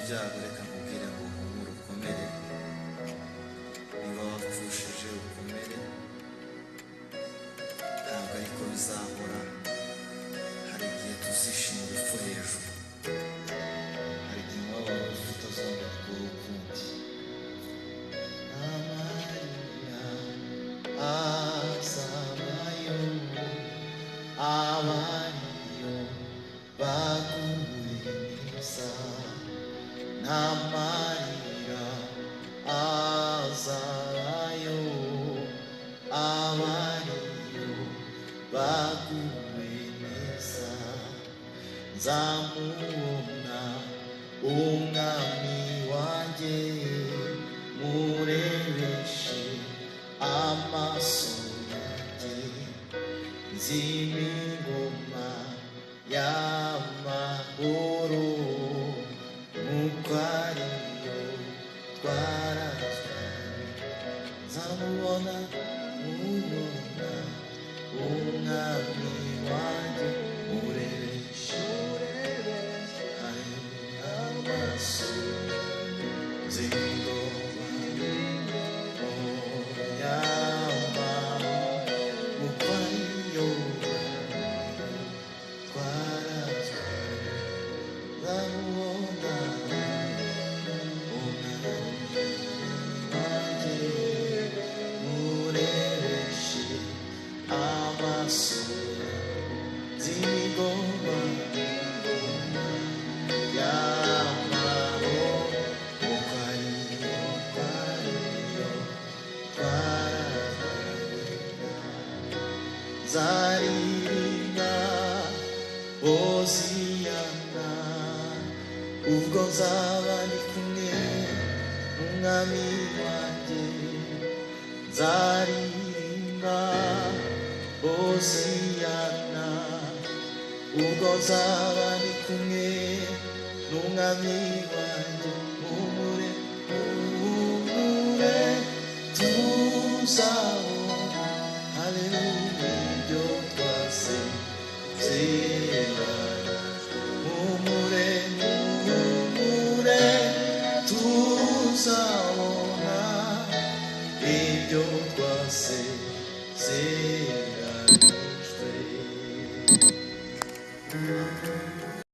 ibyago reka nkubwire ngo humura ukomere, niba wapfushije ukomere, ntabwo ariko bizahora. Hari igihe tuzishima urupfu hejuru, hari igihe umubabaro wose utazongera kuba ukundi. Amarira azabayo, abariyo baguye neza. N'amarira azabayo, abariyo baguye neza. Nzamubona umwami wanjye, murebeshe amaso yanjye. Nzima ingoma y'amahoro, nk'uko ariyo twarazanye. Nzamubona umwami wanjye, murebeshe amaso. Nzima ingoma y'amahoro, nk'uko ariyo twarazanye. Nzamubona umwami wanjye, murebeshe amaso. Nzima ingoma y'amahoro, nk'uko ariyo twarazanye. Nzaririmba Hoziyana, ubwo nzaba ndi kumwe n'umwami wanjye. Nzaririmba Hoziyana, ubwo nzaba ndi kumwe n'umwami wanjye. Humure, humure, tuzabona, haleluya, ibyo twasezeranye.